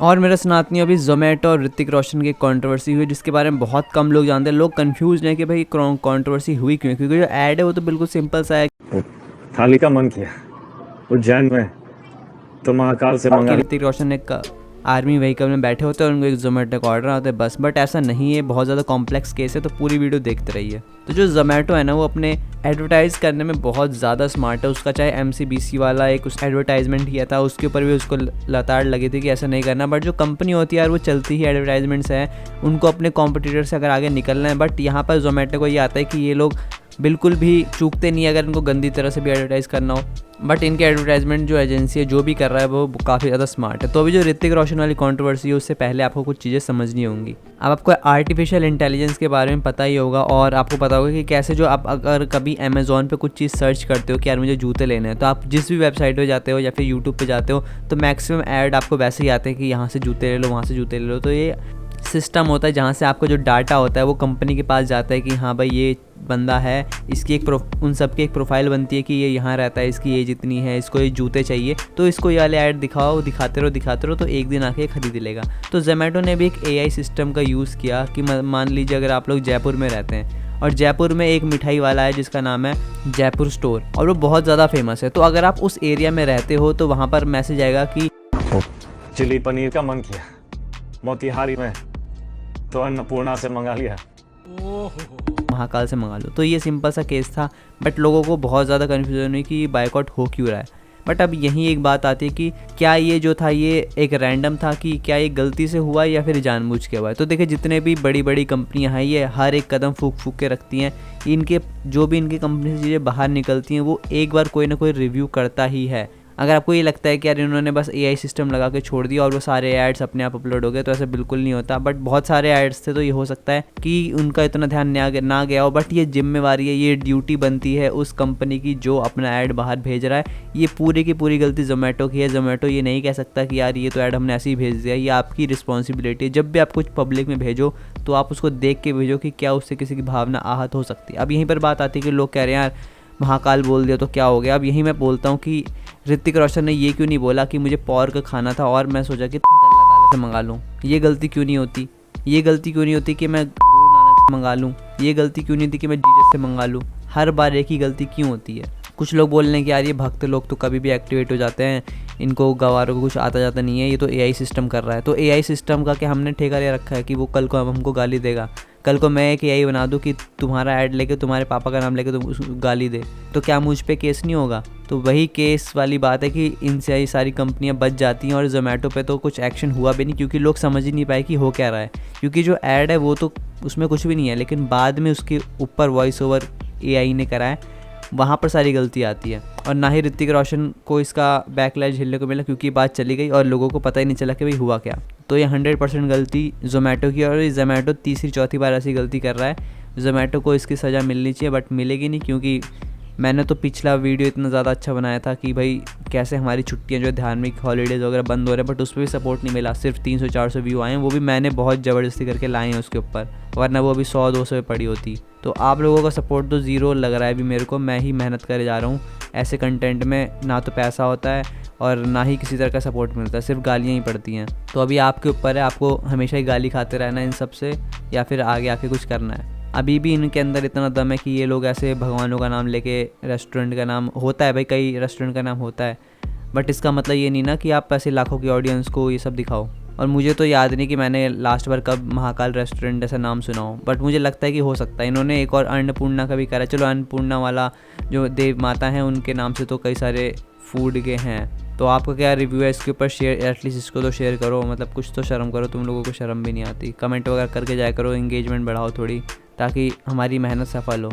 और मेरा सनातनी अभी जोमेटो और ऋतिक रोशन की कंट्रोवर्सी हुई जिसके बारे में बहुत कम लोग जानते हैं। लोग कंफ्यूज हैं कि भाई कंट्रोवर्सी हुई क्यों, क्योंकि जो ऐड है वो तो बिल्कुल सिंपल सा है थाली का मन किया उज्जैन में तो महाकाल से मंगा कि ऋतिक रोशन एक आर्मी व्हीकल में बैठे होते हैं और उनको एक जोमेटो का ऑर्डर आता है बस। बट ऐसा नहीं है, बहुत ज़्यादा कॉम्प्लेक्स केस है, तो पूरी वीडियो देखते रहिए। तो जो जोमेटो है ना, वो अपने एडवर्टाइज़ करने में बहुत ज़्यादा स्मार्ट है। उसका चाहे MCBC वाला एक उस एडवर्टाइजमेंट किया था, उसके ऊपर भी उसको लताड़ लगी थी कि ऐसा नहीं करना। बट जो कंपनी होती है यार, वो चलती ही एडवर्टाइजमेंट्स हैं, उनको अपने कॉम्पिटिटर से अगर आगे निकलना है। बट यहाँ पर जोमेटो को ये आता है कि ये लोग बिल्कुल भी चूकते नहीं अगर इनको गंदी तरह से भी एडवर्टाइज़ करना हो। बट इनके एडवर्टाइजमेंट जो एजेंसी है जो भी कर रहा है वो काफ़ी ज़्यादा स्मार्ट है। तो अभी जो ऋतिक रोशन वाली कंट्रोवर्सी है, उससे पहले आपको कुछ चीज़ें समझनी होंगी। अब आपको आर्टिफिशियल इंटेलिजेंस के बारे में पता ही होगा और आपको पता होगा कि कैसे जो आप अगर कभी अमेज़ॉन पे कुछ चीज़ सर्च करते हो कि यार मुझे जूते लेने हैं, तो आप जिस भी वेबसाइट पे जाते हो या फिर यूट्यूब पे जाते हो, तो मैक्सिमम ऐड आपको वैसे ही आते हैं कि यहाँ से जूते ले लो, वहाँ से जूते ले लो। तो ये सिस्टम होता है जहाँ से आपका जो डाटा होता है वो कंपनी के पास जाता है कि हाँ भाई ये बंदा है, इसकी एक उन सब की एक प्रोफाइल बनती है कि ये यहाँ रहता है, इसकी एज इतनी है, इसको ये जूते चाहिए, तो इसको ये वाले ऐड दिखाओ, दिखाते रहो, तो एक दिन आके खरीद लेगा। तो जोमेटो ने भी एक AI सिस्टम का यूज़ किया कि मान लीजिए अगर आप लोग जयपुर में रहते हैं और जयपुर में एक मिठाई वाला है जिसका नाम है जयपुर स्टोर और वो बहुत ज़्यादा फेमस है, तो अगर आप उस एरिया में रहते हो तो वहाँ पर मैसेज आएगा कि चिली पनीर का मन किया मोतिहारी में तो अन्नपूर्णा से मंगा लिया, महाकाल से मंगा लो। तो ये सिंपल सा केस था, बट लोगों को बहुत ज़्यादा कन्फ्यूजन हुई कि बायकॉट हो क्यों रहा है। बट अब यहीं एक बात आती है कि क्या ये जो था ये एक रैंडम था, कि क्या ये गलती से हुआ या फिर जानबूझ के हुआ है। तो देखिए जितने भी बड़ी बड़ी कंपनियां हैं ये हर एक कदम फूक फूक के रखती हैं। इनके जो भी इनकी कंपनी से चीज़ें बाहर निकलती हैं वो एक बार कोई ना कोई रिव्यू करता ही है। अगर आपको ये लगता है कि यार इन्होंने बस AI सिस्टम लगा के छोड़ दिया और वो सारे एड्स अपने आप अपलोड हो गए, तो ऐसा बिल्कुल नहीं होता। बट बहुत सारे एड्स थे तो ये हो सकता है कि उनका इतना ध्यान ना गया हो। बट ये जिम्मेवारी है, ये ड्यूटी बनती है उस कंपनी की जो अपना ऐड बाहर भेज रहा है। ये पूरी की पूरी गलती जोमेटो की है। जोमेटो ये नहीं कह सकता कि यार ये तो ऐड हमने ऐसे ही भेज दिया। ये आपकी रिस्पॉन्सिबिलिटी है। जब भी आप कुछ पब्लिक में भेजो तो आप उसको देख के भेजो कि क्या उससे किसी की भावना आहत हो सकती है। अब यहीं पर बात आती है कि लोग कह रहे हैं यार महाकाल बोल दिया तो क्या हो गया। अब यही मैं बोलता हूँ कि ऋतिक रोशन ने ये क्यों नहीं बोला कि मुझे पोर्क खाना था और मैं सोचा कि अल्लाह ताला से मंगा लूँ। ये गलती क्यों नहीं होती? ये गलती क्यों नहीं होती कि मैं गुरु नानक से मंगा लूँ? ये गलती क्यों नहीं होती कि मैं जीसस से मंगा लूँ? हर बार एक ही गलती क्यों होती है? कुछ लोग बोल रहे हैं कि यार ये भक्त लोग तो कभी भी एक्टिवेट हो जाते हैं, इनको गवारों को कुछ आता जाता नहीं है, ये तो AI सिस्टम कर रहा है। तो AI सिस्टम का क्या हमने ठेका ले रखा है कि वो कल को हमको गाली देगा? कल को मैं एक AI बना दूँ कि तुम्हारा ऐड लेके तुम्हारे पापा का नाम लेके तुम उसको गाली दे, तो क्या मुझ पे केस नहीं होगा? तो वही केस वाली बात है कि इनसे ये सारी कंपनियां बच जाती हैं और जोमेटो पे तो कुछ एक्शन हुआ भी नहीं क्योंकि लोग समझ ही नहीं पाए कि हो क्या रहा है। क्योंकि जो ऐड है वो तो उसमें कुछ भी नहीं है, लेकिन बाद में उसके ऊपर वॉइस ओवर AI ने करा है, वहाँ पर सारी गलती आती है। और ना ही ऋतिक रोशन को इसका बैकलैश झेलने को मिला क्योंकि बात चली गई और लोगों को पता ही नहीं चला कि भाई हुआ क्या। तो ये 100% गलती जोमेटो की और जोमेटो तीसरी चौथी बार ऐसी गलती कर रहा है। जोमेटो को इसकी सज़ा मिलनी चाहिए बट मिलेगी नहीं, क्योंकि मैंने तो पिछला वीडियो इतना ज़्यादा अच्छा बनाया था कि भाई कैसे हमारी छुट्टियां जो है धार्मिक हॉलीडेज़ वगैरह बंद हो रहे हैं, बट उस पर भी सपोर्ट नहीं मिला। सिर्फ 300-400 व्यू आए हैं, वो भी मैंने बहुत ज़बरदस्ती करके लाए हैं उसके ऊपर, वरना वो अभी 100-200 पे पड़ी होती। तो आप लोगों का सपोर्ट तो ज़ीरो लग रहा है अभी मेरे को। मैं ही मेहनत करे जा रहा हूँ। ऐसे कंटेंट में ना तो पैसा होता है और ना ही किसी तरह का सपोर्ट मिलता है, सिर्फ गालियाँ ही पड़ती हैं। तो अभी आपके ऊपर है, आपको हमेशा ही गाली खाते रहना इन सब से या फिर आगे आके कुछ करना है। अभी भी इनके अंदर इतना दम है कि ये लोग ऐसे भगवानों का नाम लेके, रेस्टोरेंट का नाम होता है भाई, कई रेस्टोरेंट का नाम होता है, बट इसका मतलब ये नहीं ना कि आप ऐसे लाखों की ऑडियंस को ये सब दिखाओ। और मुझे तो याद नहीं कि मैंने लास्ट बार कब महाकाल रेस्टोरेंट ऐसा नाम सुना हो, बट मुझे लगता है कि हो सकता है। इन्होंने एक और अन्नपूर्णा का भी करा। चलो अन्नपूर्णा वाला जो देव माता हैं उनके नाम से तो कई सारे फूड के हैं। तो आपका क्या रिव्यू है इसके ऊपर? शेयर, एटलीस्ट इसको तो शेयर करो, मतलब कुछ तो शर्म करो। तुम लोगों को शर्म भी नहीं आती। कमेंट वगैरह करके जाया करो, एंगेजमेंट बढ़ाओ थोड़ी, ताकि हमारी मेहनत सफल हो।